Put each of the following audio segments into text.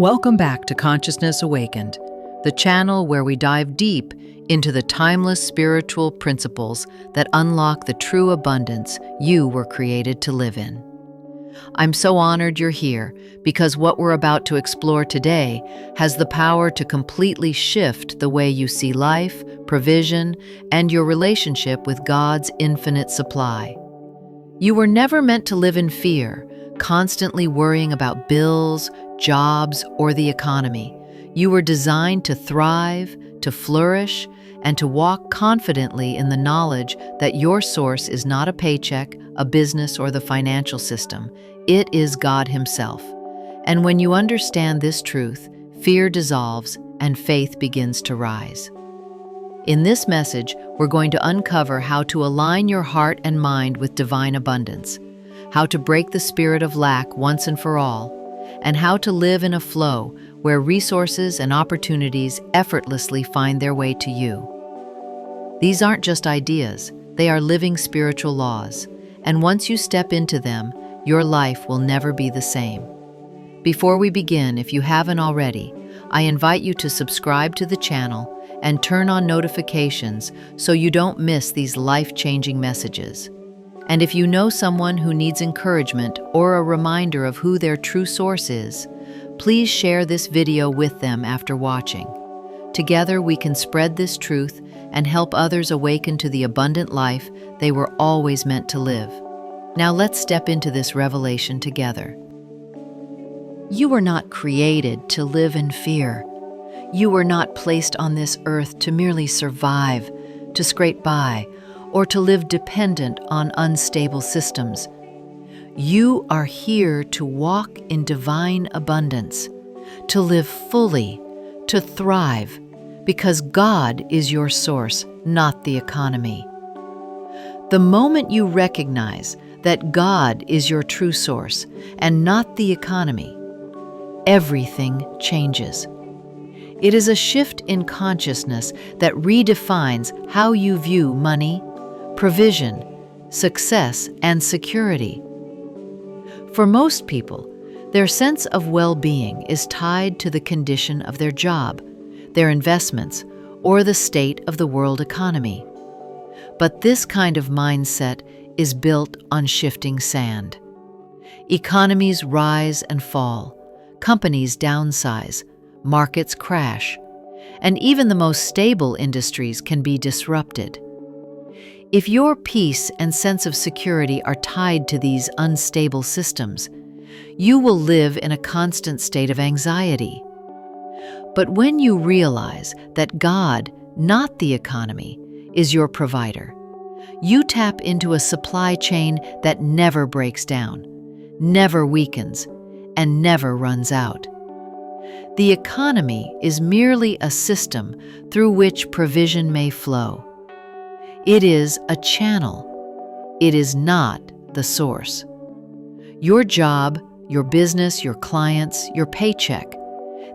Welcome back to Consciousness Awakened, the channel where we dive deep into the timeless spiritual principles that unlock the true abundance you were created to live in. I'm so honored you're here because what we're about to explore today has the power to completely shift the way you see life, provision, and your relationship with God's infinite supply. You were never meant to live in fear, constantly worrying about bills, jobs, or the economy. You were designed to thrive, to flourish, and to walk confidently in the knowledge that your source is not a paycheck, a business, or the financial system. It is God Himself. And when you understand this truth, fear dissolves and faith begins to rise. In this message, we're going to uncover how to align your heart and mind with divine abundance, how to break the spirit of lack once and for all, and how to live in a flow where resources and opportunities effortlessly find their way to you. These aren't just ideas, they are living spiritual laws, and once you step into them, your life will never be the same. Before we begin, if you haven't already, I invite you to subscribe to the channel and turn on notifications so you don't miss these life-changing messages. And if you know someone who needs encouragement or a reminder of who their true source is, please share this video with them after watching. Together we can spread this truth and help others awaken to the abundant life they were always meant to live. Now let's step into this revelation together. You were not created to live in fear. You were not placed on this earth to merely survive, to scrape by, or to live dependent on unstable systems. You are here to walk in divine abundance, to live fully, to thrive, because God is your source, not the economy. The moment you recognize that God is your true source and not the economy, everything changes. It is a shift in consciousness that redefines how you view money, provision, success, and security. For most people, their sense of well-being is tied to the condition of their job, their investments, or the state of the world economy. But this kind of mindset is built on shifting sand. Economies rise and fall, companies downsize, markets crash, and even the most stable industries can be disrupted. If your peace and sense of security are tied to these unstable systems, you will live in a constant state of anxiety. But when you realize that God, not the economy, is your provider, you tap into a supply chain that never breaks down, never weakens, and never runs out. The economy is merely a system through which provision may flow. It is a channel. It is not the source. Your job, your business, your clients, your paycheck,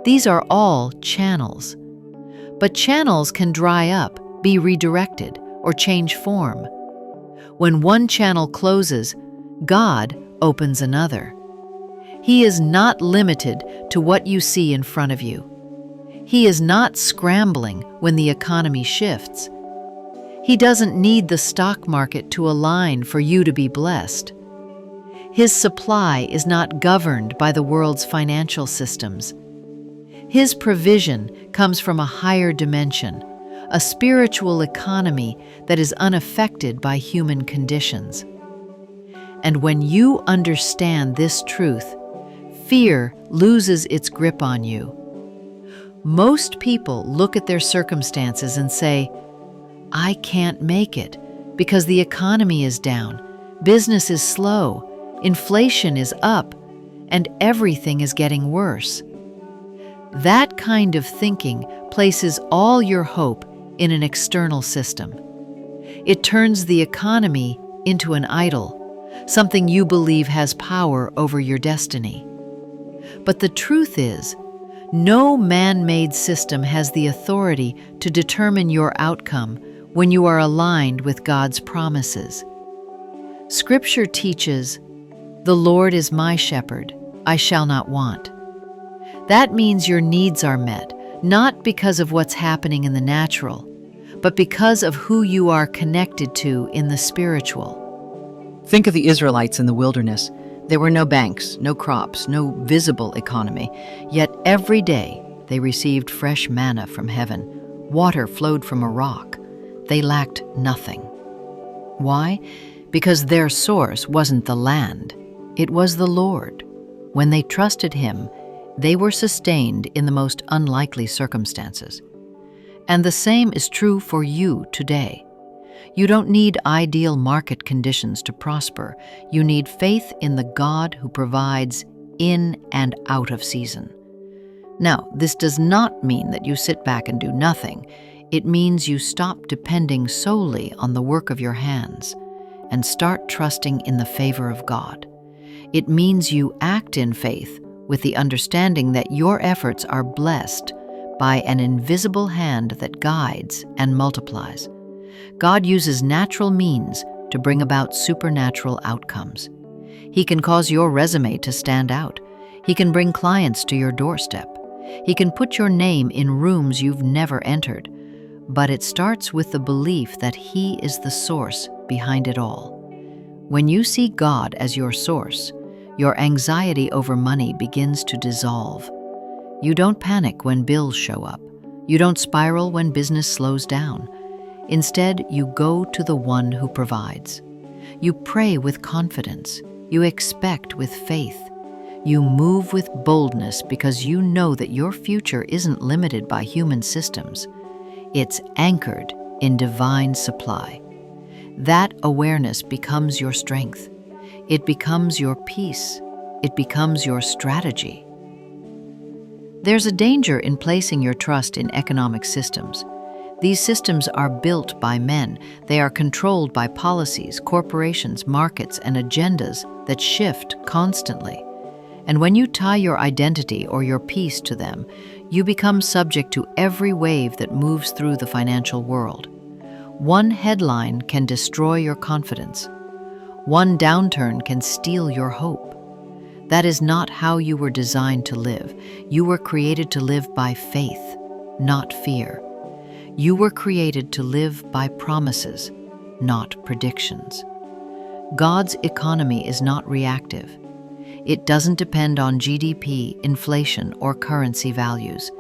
these are all channels. But channels can dry up, be redirected, or change form. When one channel closes, God opens another. He is not limited to what you see in front of you. He is not scrambling when the economy shifts. He doesn't need the stock market to align for you to be blessed. His supply is not governed by the world's financial systems. His provision comes from a higher dimension, a spiritual economy that is unaffected by human conditions. And when you understand this truth, fear loses its grip on you. Most people look at their circumstances and say, I can't make it because the economy is down, business is slow, inflation is up, and everything is getting worse. That kind of thinking places all your hope in an external system. It turns the economy into an idol, something you believe has power over your destiny. But the truth is, no man-made system has the authority to determine your outcome when you are aligned with God's promises. Scripture teaches, "The Lord is my shepherd, I shall not want." That means your needs are met, not because of what's happening in the natural, but because of who you are connected to in the spiritual. Think of the Israelites in the wilderness. There were no banks, no crops, no visible economy. Yet every day they received fresh manna from heaven. Water flowed from a rock. They lacked nothing. Why? Because their source wasn't the land. It was the Lord. When they trusted Him, they were sustained in the most unlikely circumstances. And the same is true for you today. You don't need ideal market conditions to prosper. You need faith in the God who provides in and out of season. Now, this does not mean that you sit back and do nothing. It means you stop depending solely on the work of your hands and start trusting in the favor of God. It means you act in faith with the understanding that your efforts are blessed by an invisible hand that guides and multiplies. God uses natural means to bring about supernatural outcomes. He can cause your resume to stand out. He can bring clients to your doorstep. He can put your name in rooms you've never entered. But it starts with the belief that He is the source behind it all. When you see God as your source, your anxiety over money begins to dissolve. You don't panic when bills show up. You don't spiral when business slows down. Instead, you go to the one who provides. You pray with confidence. You expect with faith. You move with boldness because you know that your future isn't limited by human systems. It's anchored in divine supply. That awareness becomes your strength. It becomes your peace. It becomes your strategy. There's a danger in placing your trust in economic systems. These systems are built by men. They are controlled by policies, corporations, markets, and agendas that shift constantly. And when you tie your identity or your peace to them, you become subject to every wave that moves through the financial world. One headline can destroy your confidence. One downturn can steal your hope. That is not how you were designed to live. You were created to live by faith, not fear. You were created to live by promises, not predictions. God's economy is not reactive. It doesn't depend on GDP, inflation, or currency values.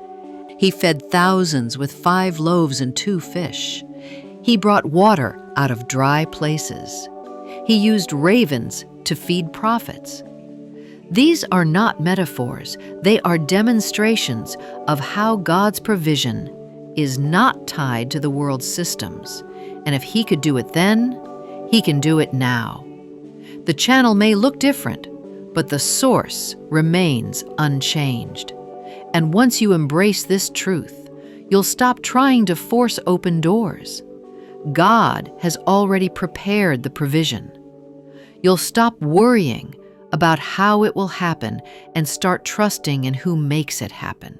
He fed thousands with 5 loaves and 2 fish. He brought water out of dry places. He used ravens to feed prophets. These are not metaphors. They are demonstrations of how God's provision is not tied to the world's systems. And if He could do it then, He can do it now. The channel may look different, but the source remains unchanged. And once you embrace this truth, you'll stop trying to force open doors. God has already prepared the provision. You'll stop worrying about how it will happen and start trusting in who makes it happen.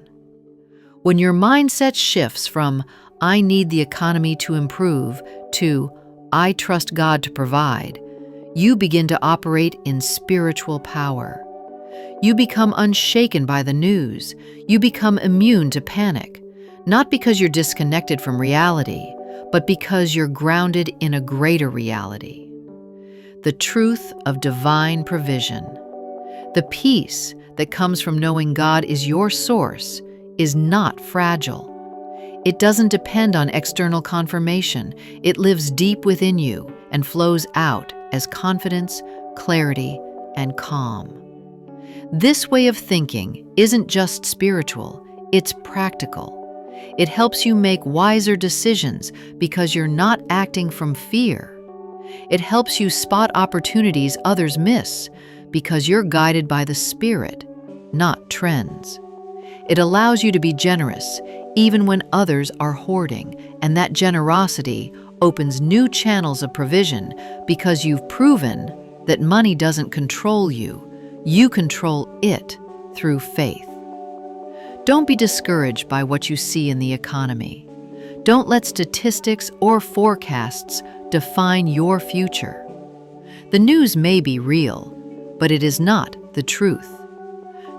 When your mindset shifts from, "I need the economy to improve," to, "I trust God to provide," you begin to operate in spiritual power. You become unshaken by the news. You become immune to panic, not because you're disconnected from reality, but because you're grounded in a greater reality. The truth of divine provision, the peace that comes from knowing God is your source, is not fragile. It doesn't depend on external confirmation. It lives deep within you and flows out as confidence, clarity, and calm. This way of thinking isn't just spiritual, it's practical. It helps you make wiser decisions because you're not acting from fear. It helps you spot opportunities others miss because you're guided by the Spirit, not trends. It allows you to be generous even when others are hoarding, and that generosity opens new channels of provision because you've proven that money doesn't control you. You control it through faith. Don't be discouraged by what you see in the economy. Don't let statistics or forecasts define your future. The news may be real, but it is not the truth.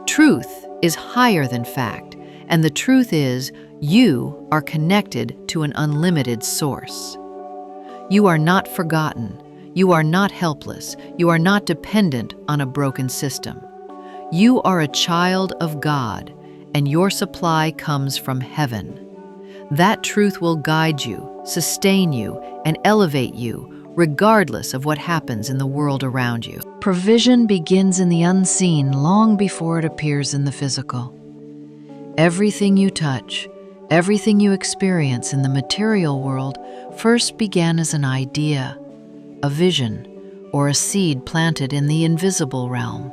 Truth is higher than fact, and the truth is, you are connected to an unlimited source. You are not forgotten. You are not helpless. You are not dependent on a broken system. You are a child of God, and your supply comes from heaven. That truth will guide you, sustain you, and elevate you, regardless of what happens in the world around you. Provision begins in the unseen long before it appears in the physical. Everything you touch, everything you experience in the material world first began as an idea, a vision, or a seed planted in the invisible realm.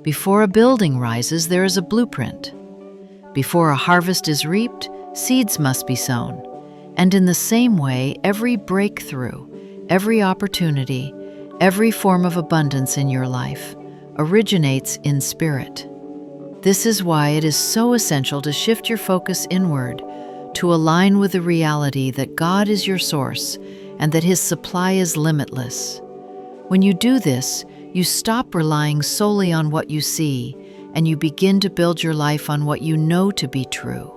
Before a building rises, there is a blueprint. Before a harvest is reaped, seeds must be sown. And in the same way, every breakthrough, every opportunity, every form of abundance in your life originates in spirit. This is why it is so essential to shift your focus inward, to align with the reality that God is your source and that His supply is limitless. When you do this, you stop relying solely on what you see, and you begin to build your life on what you know to be true,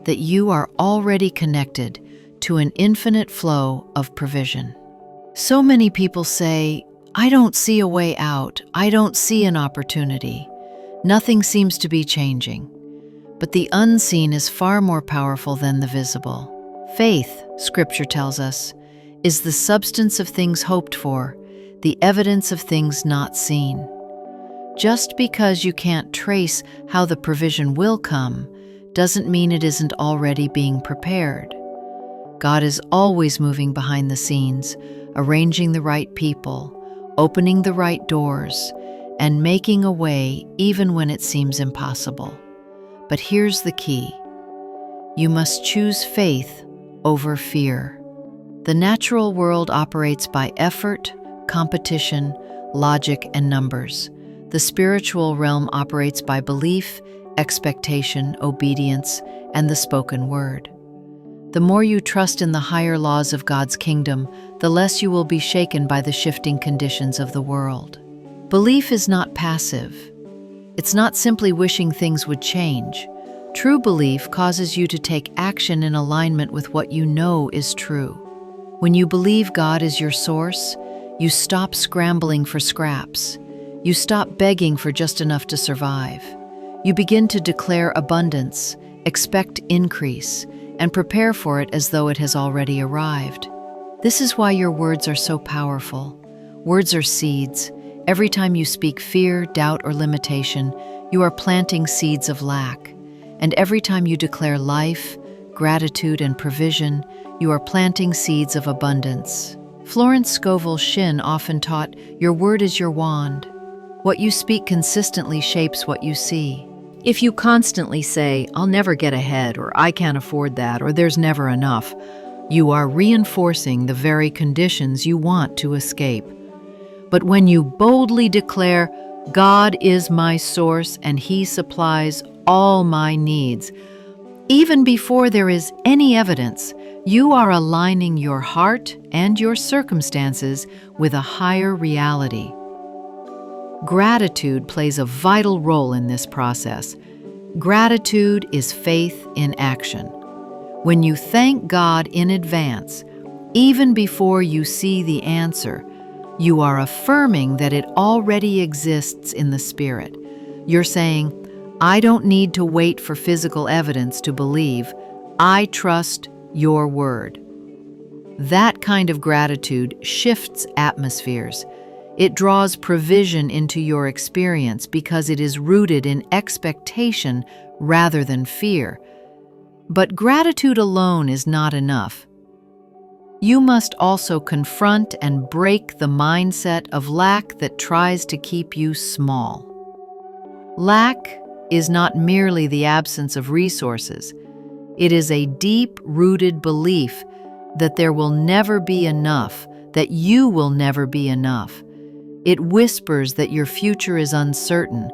that you are already connected to an infinite flow of provision. So many people say, "I don't see a way out. I don't see an opportunity. Nothing seems to be changing." But the unseen is far more powerful than the visible. Faith, Scripture tells us, is the substance of things hoped for, the evidence of things not seen. Just because you can't trace how the provision will come doesn't mean it isn't already being prepared. God is always moving behind the scenes, arranging the right people, opening the right doors, and making a way even when it seems impossible. But here's the key. You must choose faith over fear. The natural world operates by effort, competition, logic, and numbers. The spiritual realm operates by belief, expectation, obedience, and the spoken word. The more you trust in the higher laws of God's kingdom, the less you will be shaken by the shifting conditions of the world. Belief is not passive. It's not simply wishing things would change. True belief causes you to take action in alignment with what you know is true. When you believe God is your source, you stop scrambling for scraps. You stop begging for just enough to survive. You begin to declare abundance, expect increase, and prepare for it as though it has already arrived. This is why your words are so powerful. Words are seeds. Every time you speak fear, doubt, or limitation, you are planting seeds of lack. And every time you declare life, gratitude, and provision, you are planting seeds of abundance. Florence Scovel Shinn often taught, "Your word is your wand." What you speak consistently shapes what you see. If you constantly say, "I'll never get ahead," or "I can't afford that," or "there's never enough," you are reinforcing the very conditions you want to escape. But when you boldly declare, "God is my source and He supplies all my needs," even before there is any evidence, you are aligning your heart and your circumstances with a higher reality. Gratitude plays a vital role in this process. Gratitude is faith in action. When you thank God in advance, even before you see the answer, you are affirming that it already exists in the Spirit. You're saying, "I don't need to wait for physical evidence to believe. I trust your word." That kind of gratitude shifts atmospheres. It draws provision into your experience because it is rooted in expectation rather than fear. But gratitude alone is not enough. You must also confront and break the mindset of lack that tries to keep you small. Lack is not merely the absence of resources. It is a deep-rooted belief that there will never be enough, that you will never be enough. It whispers that your future is uncertain,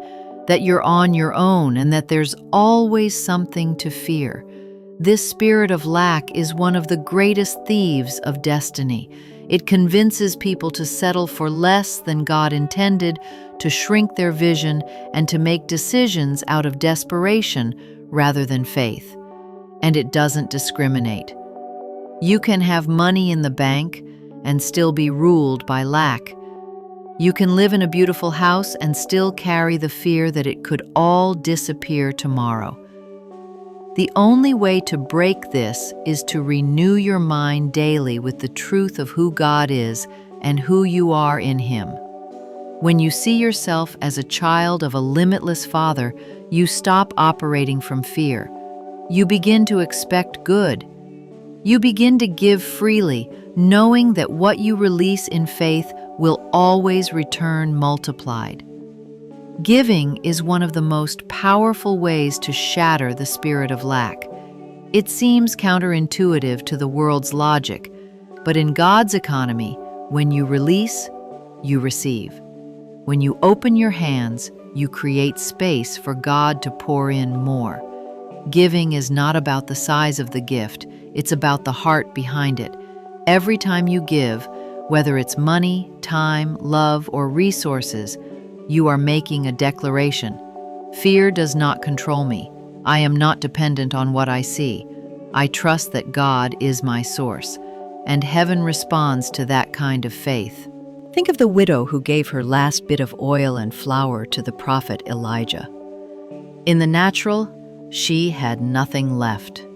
that you're on your own, and that there's always something to fear. This spirit of lack is one of the greatest thieves of destiny. It convinces people to settle for less than God intended, to shrink their vision, and to make decisions out of desperation rather than faith. And it doesn't discriminate. You can have money in the bank and still be ruled by lack. You can live in a beautiful house and still carry the fear that it could all disappear tomorrow. The only way to break this is to renew your mind daily with the truth of who God is and who you are in Him. When you see yourself as a child of a limitless Father, you stop operating from fear. You begin to expect good. You begin to give freely, knowing that what you release in faith will always return multiplied. Giving is one of the most powerful ways to shatter the spirit of lack. It seems counterintuitive to the world's logic, but in God's economy, when you release, you receive. When you open your hands, you create space for God to pour in more. Giving is not about the size of the gift, it's about the heart behind it. Every time you give, whether it's money, time, love, or resources, you are making a declaration. Fear does not control me. I am not dependent on what I see. I trust that God is my source, and heaven responds to that kind of faith. Think of the widow who gave her last bit of oil and flour to the prophet Elijah. In the natural, she had nothing left.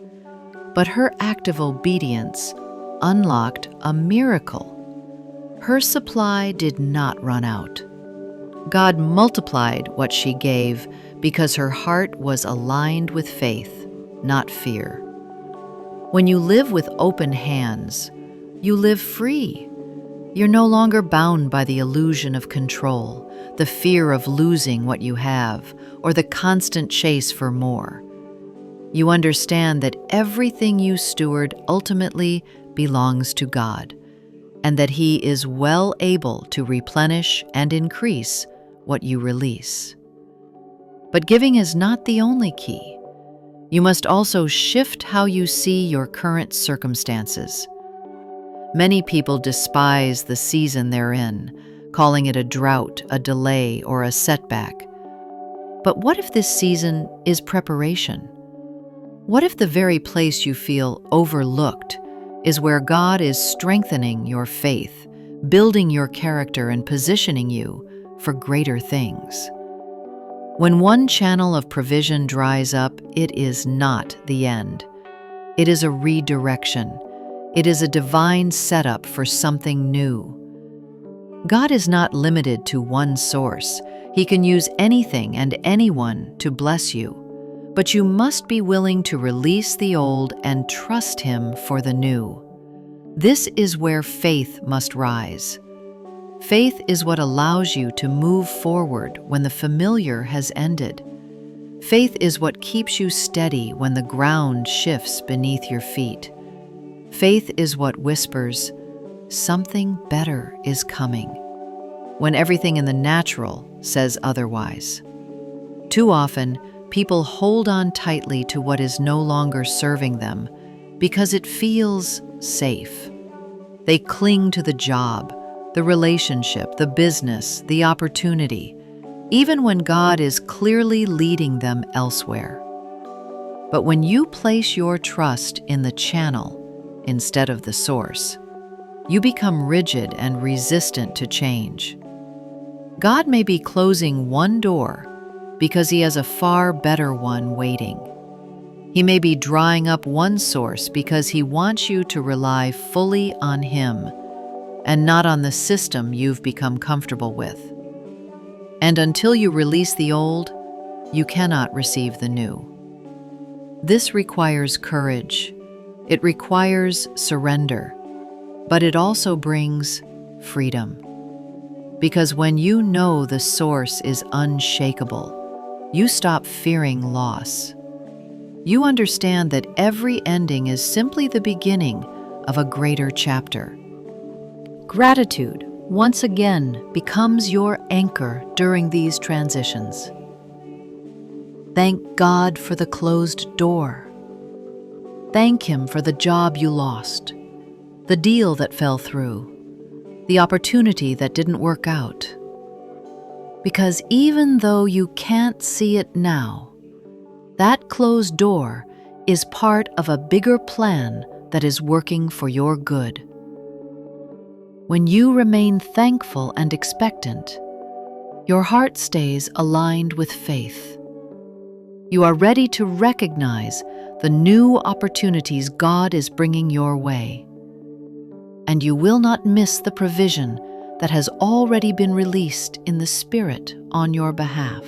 But her act of obedience unlocked a miracle. Her supply did not run out. God multiplied what she gave because her heart was aligned with faith, not fear. When you live with open hands, you live free. You're no longer bound by the illusion of control, the fear of losing what you have, or the constant chase for more. You understand that everything you steward ultimately belongs to God, and that He is well able to replenish and increase what you release. But giving is not the only key. You must also shift how you see your current circumstances. Many people despise the season they're in, calling it a drought, a delay, or a setback. But what if this season is preparation? What if the very place you feel overlooked is where God is strengthening your faith, building your character, and positioning you for greater things? When one channel of provision dries up, it is not the end. It is a redirection. It is a divine setup for something new. God is not limited to one source. He can use anything and anyone to bless you. But you must be willing to release the old and trust Him for the new. This is where faith must rise. Faith is what allows you to move forward when the familiar has ended. Faith is what keeps you steady when the ground shifts beneath your feet. Faith is what whispers, "Something better is coming," when everything in the natural says otherwise. Too often, people hold on tightly to what is no longer serving them because it feels safe. They cling to the job, the relationship, the business, the opportunity, even when God is clearly leading them elsewhere. But when you place your trust in the channel instead of the source, you become rigid and resistant to change. God may be closing one door because He has a far better one waiting. He may be drying up one source because He wants you to rely fully on Him and not on the system you've become comfortable with. And until you release the old, you cannot receive the new. This requires courage. It requires surrender, but it also brings freedom. Because when you know the source is unshakable, you stop fearing loss. You understand that every ending is simply the beginning of a greater chapter. Gratitude, once again, becomes your anchor during these transitions. Thank God for the closed door. Thank Him for the job you lost, the deal that fell through, the opportunity that didn't work out. Because even though you can't see it now, that closed door is part of a bigger plan that is working for your good. When you remain thankful and expectant, your heart stays aligned with faith. You are ready to recognize the new opportunities God is bringing your way. And you will not miss the provision that has already been released in the Spirit on your behalf.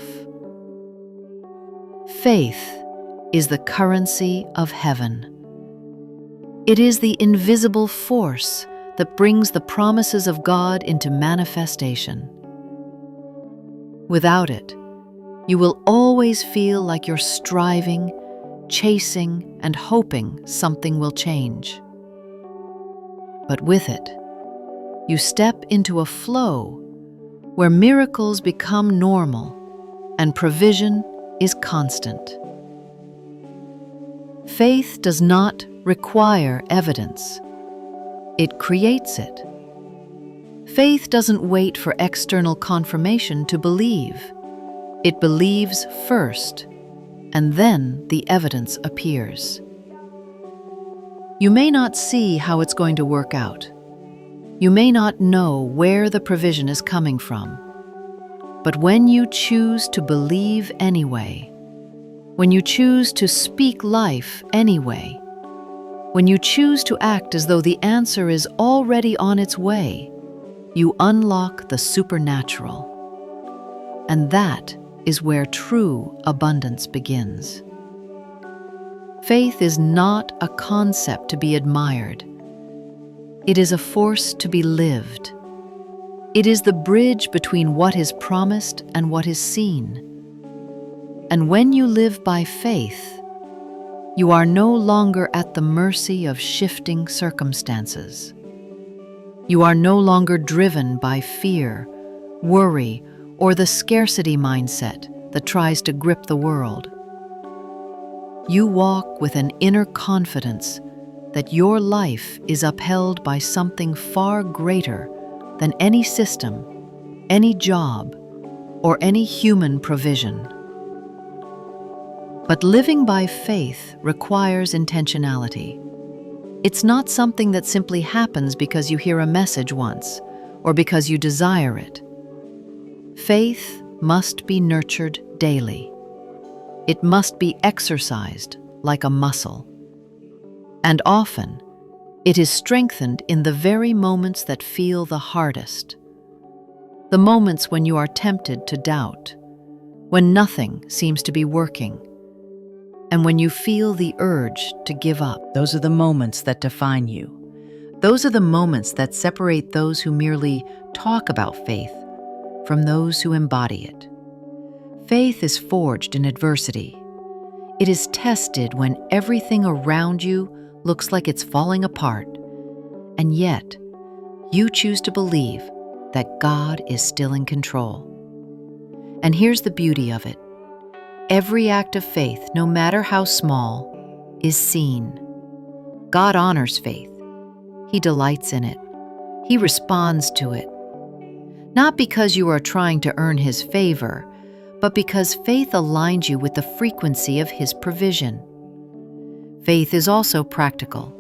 Faith is the currency of heaven. It is the invisible force that brings the promises of God into manifestation. Without it, you will always feel like you're striving, chasing, and hoping something will change. But with it, you step into a flow where miracles become normal and provision is constant. Faith does not require evidence. It creates it. Faith doesn't wait for external confirmation to believe. It believes first, and then the evidence appears. You may not see how it's going to work out. You may not know where the provision is coming from. But when you choose to believe anyway, when you choose to speak life anyway, when you choose to act as though the answer is already on its way, you unlock the supernatural. And that is where true abundance begins. Faith is not a concept to be admired. It is a force to be lived. It is the bridge between what is promised and what is seen. And when you live by faith, you are no longer at the mercy of shifting circumstances. You are no longer driven by fear, worry, or the scarcity mindset that tries to grip the world. You walk with an inner confidence that your life is upheld by something far greater than any system, any job, or any human provision. But living by faith requires intentionality. It's not something that simply happens because you hear a message once or because you desire it. Faith must be nurtured daily. It must be exercised like a muscle. And often, it is strengthened in the very moments that feel the hardest. The moments when you are tempted to doubt, when nothing seems to be working, and when you feel the urge to give up. Those are the moments that define you. Those are the moments that separate those who merely talk about faith from those who embody it. Faith is forged in adversity. It is tested when everything around you looks like it's falling apart, and yet you choose to believe that God is still in control. And here's the beauty of it. Every act of faith, no matter how small, is seen. God honors faith. He delights in it. He responds to it. Not because you are trying to earn His favor, but because faith aligns you with the frequency of His provision. Faith is also practical.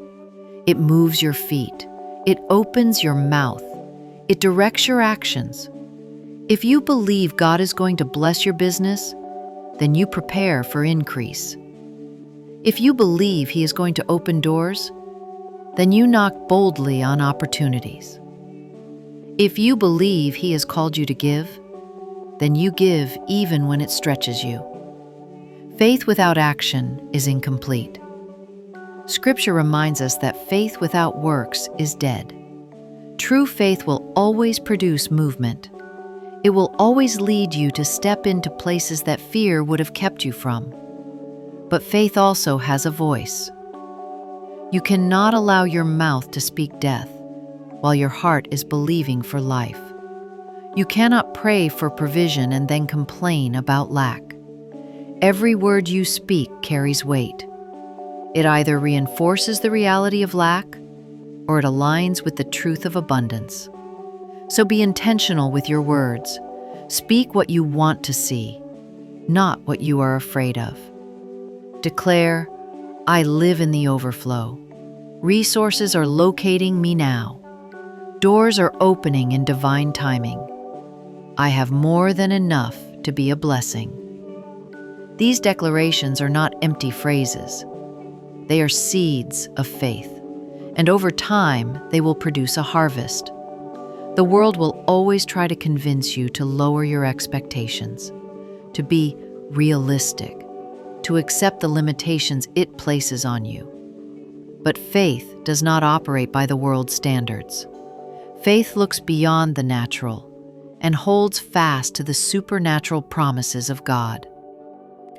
It moves your feet. It opens your mouth. It directs your actions. If you believe God is going to bless your business, then you prepare for increase. If you believe He is going to open doors, then you knock boldly on opportunities. If you believe He has called you to give, then you give even when it stretches you. Faith without action is incomplete. Scripture reminds us that faith without works is dead. True faith will always produce movement. It will always lead you to step into places that fear would have kept you from. But faith also has a voice. You cannot allow your mouth to speak death while your heart is believing for life. You cannot pray for provision and then complain about lack. Every word you speak carries weight. It either reinforces the reality of lack or it aligns with the truth of abundance. So be intentional with your words. Speak what you want to see, not what you are afraid of. Declare, I live in the overflow. Resources are locating me now. Doors are opening in divine timing. I have more than enough to be a blessing. These declarations are not empty phrases. They are seeds of faith, and over time, they will produce a harvest. The world will always try to convince you to lower your expectations, to be realistic, to accept the limitations it places on you. But faith does not operate by the world's standards. Faith looks beyond the natural and holds fast to the supernatural promises of God.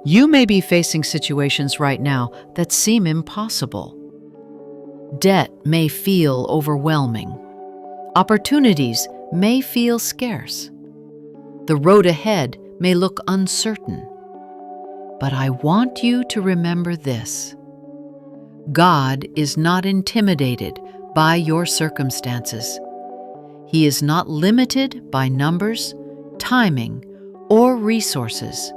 You may be facing situations right now that seem impossible. Debt may feel overwhelming. Opportunities may feel scarce. The road ahead may look uncertain. But I want you to remember this. God is not intimidated by your circumstances. He is not limited by numbers, timing, or resources.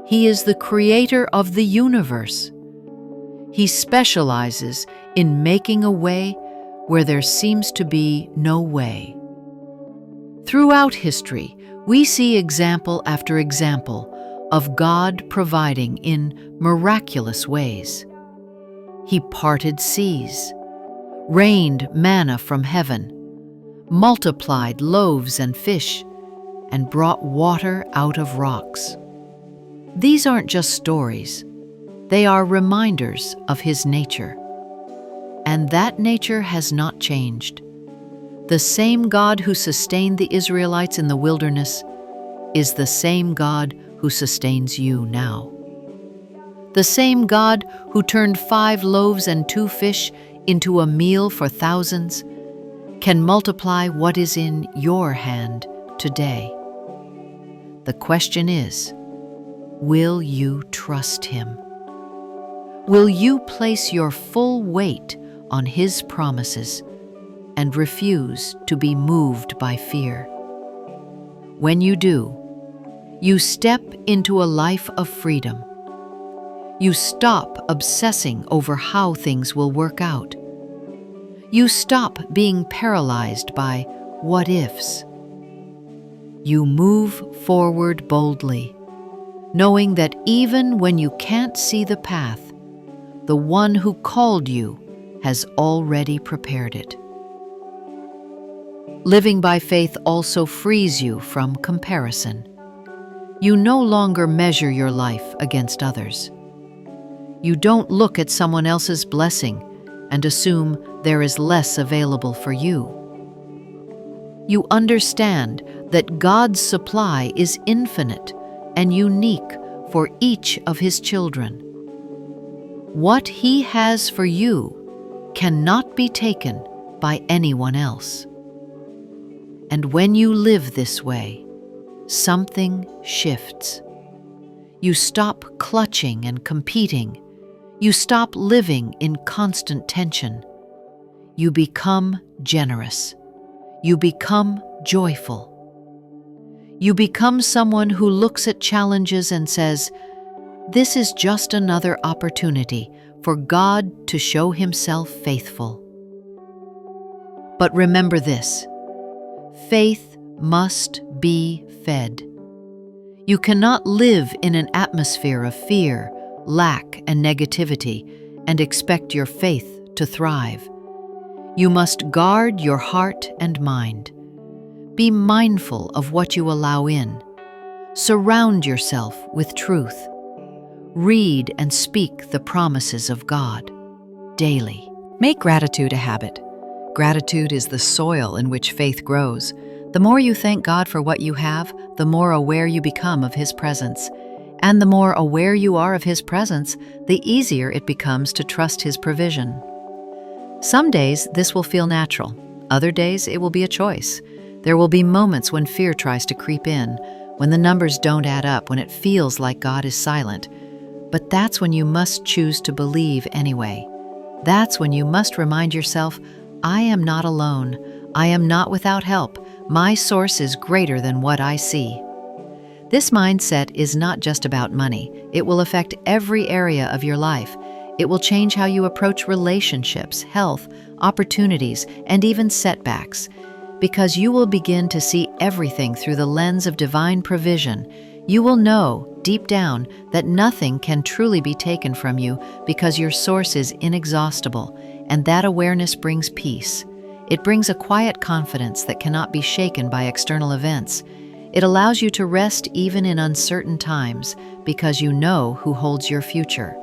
He is the creator of the universe. He specializes in making a way where there seems to be no way. Throughout history, we see example after example of God providing in miraculous ways. He parted seas, rained manna from heaven, multiplied loaves and fish, and brought water out of rocks. These aren't just stories. They are reminders of His nature. And that nature has not changed. The same God who sustained the Israelites in the wilderness is the same God who sustains you now. The same God who turned 5 loaves and 2 fish into a meal for thousands can multiply what is in your hand today. The question is, will you trust Him? Will you place your full weight on His promises and refuse to be moved by fear? When you do, you step into a life of freedom. You stop obsessing over how things will work out. You stop being paralyzed by what ifs. You move forward boldly, knowing that even when you can't see the path, the one who called you has already prepared it. Living by faith also frees you from comparison. You no longer measure your life against others. You don't look at someone else's blessing and assume there is less available for you. You understand that God's supply is infinite and unique for each of His children. What He has for you cannot be taken by anyone else. And when you live this way, something shifts. You stop clutching and competing. You stop living in constant tension. You become generous. You become joyful. You become someone who looks at challenges and says, "This is just another opportunity for God to show Himself faithful." But remember this: faith must be fed. You cannot live in an atmosphere of fear, lack, and negativity and expect your faith to thrive. You must guard your heart and mind. Be mindful of what you allow in. Surround yourself with truth. Read and speak the promises of God daily. Make gratitude a habit. Gratitude is the soil in which faith grows. The more you thank God for what you have, the more aware you become of His presence. And the more aware you are of His presence, the easier it becomes to trust His provision. Some days this will feel natural. Other days it will be a choice. There will be moments when fear tries to creep in, when the numbers don't add up, when it feels like God is silent. But that's when you must choose to believe anyway. That's when you must remind yourself, I am not alone. I am not without help. My source is greater than what I see. This mindset is not just about money. It will affect every area of your life. It will change how you approach relationships, health, opportunities, and even setbacks. Because you will begin to see everything through the lens of divine provision, you will know, deep down, that nothing can truly be taken from you because your source is inexhaustible, and that awareness brings peace. It brings a quiet confidence that cannot be shaken by external events. It allows you to rest even in uncertain times because you know who holds your future.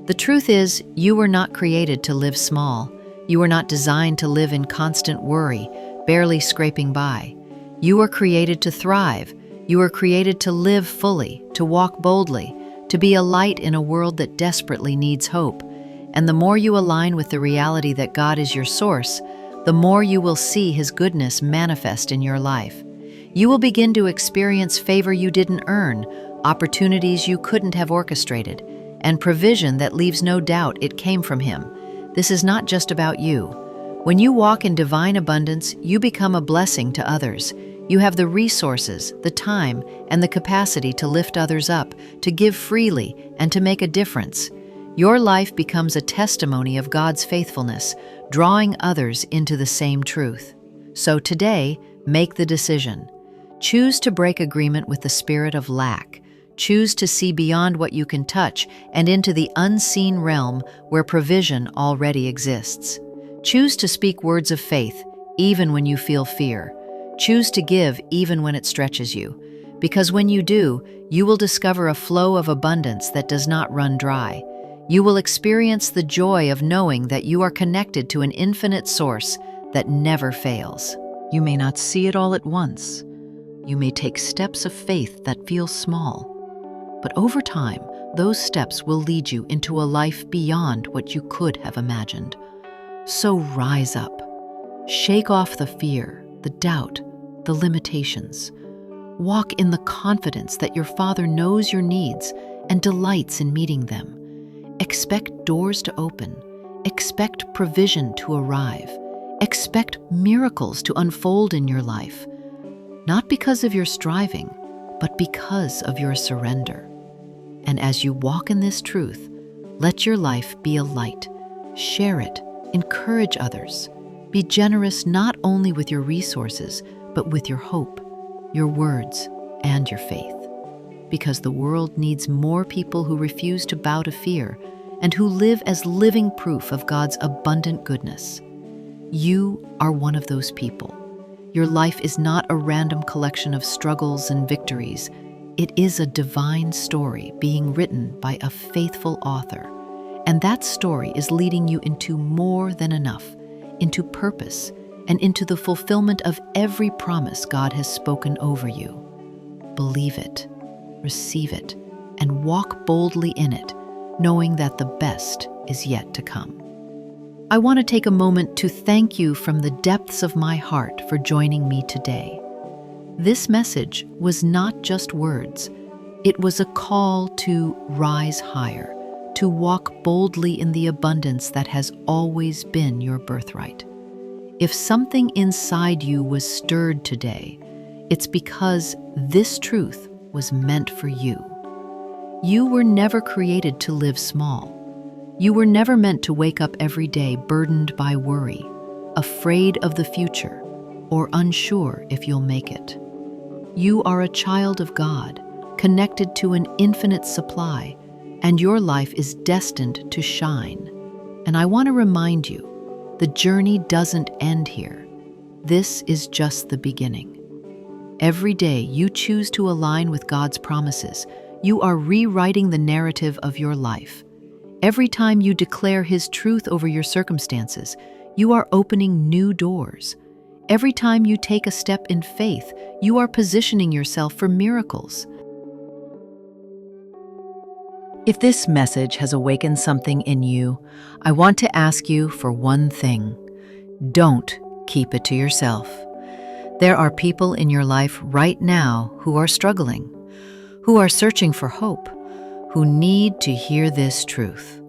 The truth is, you were not created to live small. You were not designed to live in constant worry, barely scraping by. You were created to thrive. You were created to live fully, to walk boldly, to be a light in a world that desperately needs hope. And the more you align with the reality that God is your source, the more you will see His goodness manifest in your life. You will begin to experience favor you didn't earn, opportunities you couldn't have orchestrated, and provision that leaves no doubt it came from Him. This is not just about you. When you walk in divine abundance, you become a blessing to others. You have the resources, the time, and the capacity to lift others up, to give freely, and to make a difference. Your life becomes a testimony of God's faithfulness, drawing others into the same truth. So today, make the decision. Choose to break agreement with the spirit of lack. Choose to see beyond what you can touch and into the unseen realm where provision already exists. Choose to speak words of faith, even when you feel fear. Choose to give even when it stretches you. Because when you do, you will discover a flow of abundance that does not run dry. You will experience the joy of knowing that you are connected to an infinite source that never fails. You may not see it all at once. You may take steps of faith that feel small. But over time, those steps will lead you into a life beyond what you could have imagined. So rise up. Shake off the fear, the doubt, the limitations. Walk in the confidence that your Father knows your needs and delights in meeting them. Expect doors to open. Expect provision to arrive. Expect miracles to unfold in your life. Not because of your striving, but because of your surrender. And as you walk in this truth, let your life be a light. Share it. Encourage others. Be generous not only with your resources, but with your hope, your words, and your faith. Because the world needs more people who refuse to bow to fear and who live as living proof of God's abundant goodness. You are one of those people. Your life is not a random collection of struggles and victories. It is a divine story being written by a faithful author. And that story is leading you into more than enough, into purpose, and into the fulfillment of every promise God has spoken over you. Believe it, receive it, and walk boldly in it, knowing that the best is yet to come. I want to take a moment to thank you from the depths of my heart for joining me today. This message was not just words. It was a call to rise higher, to walk boldly in the abundance that has always been your birthright. If something inside you was stirred today, it's because this truth was meant for you. You were never created to live small. You were never meant to wake up every day burdened by worry, afraid of the future, or unsure if you'll make it. You are a child of God, connected to an infinite supply, and your life is destined to shine. And I want to remind you, the journey doesn't end here. This is just the beginning. Every day you choose to align with God's promises, you are rewriting the narrative of your life. Every time you declare His truth over your circumstances, you are opening new doors. Every time you take a step in faith, you are positioning yourself for miracles. If this message has awakened something in you, I want to ask you for one thing. Don't keep it to yourself. There are people in your life right now who are struggling, who are searching for hope, who need to hear this truth.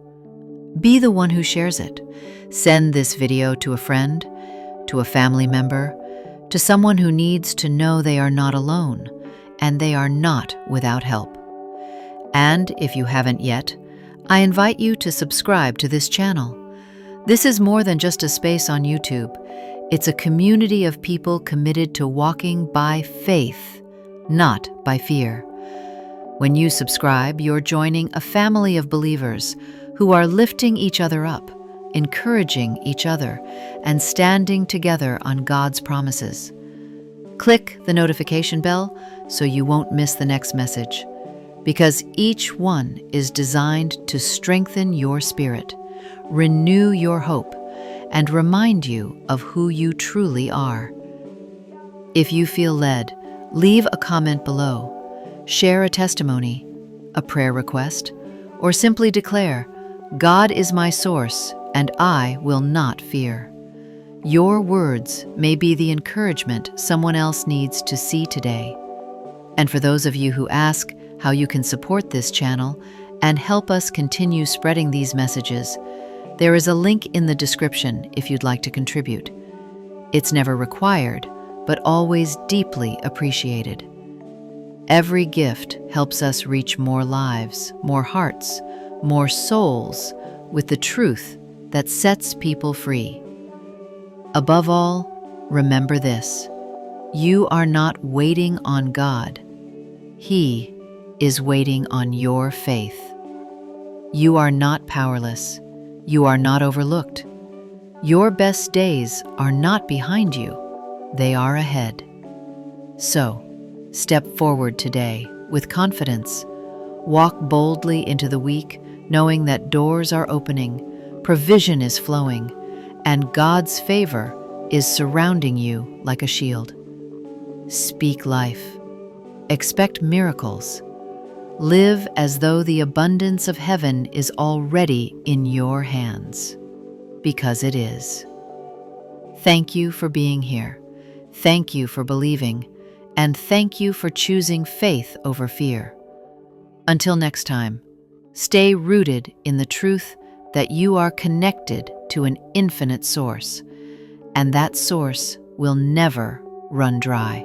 Be the one who shares it. Send this video to a friend, to a family member, to someone who needs to know they are not alone and they are not without help. And if you haven't yet, I invite you to subscribe to this channel. This is more than just a space on YouTube. It's a community of people committed to walking by faith, not by fear. When you subscribe, you're joining a family of believers who are lifting each other up, encouraging each other, and standing together on God's promises. Click the notification bell so you won't miss the next message, because each one is designed to strengthen your spirit, renew your hope, and remind you of who you truly are. If you feel led, leave a comment below, share a testimony, a prayer request, or simply declare, "God is my source, and I will not fear." Your words may be the encouragement someone else needs to see today. And for those of you who ask how you can support this channel and help us continue spreading these messages, there is a link in the description if you'd like to contribute. It's never required, but always deeply appreciated. Every gift helps us reach more lives, more hearts, more souls with the truth that sets people free. Above all, remember this: you are not waiting on God. He is waiting on your faith. You are not powerless. You are not overlooked. Your best days are not behind you. They are ahead. So, step forward today with confidence. Walk boldly into the week, knowing that doors are opening, provision is flowing, and God's favor is surrounding you like a shield. Speak life. Expect miracles. Live as though the abundance of heaven is already in your hands, because it is. Thank you for being here. Thank you for believing, and thank you for choosing faith over fear. Until next time, stay rooted in the truth that you are connected to an infinite source, and that source will never run dry.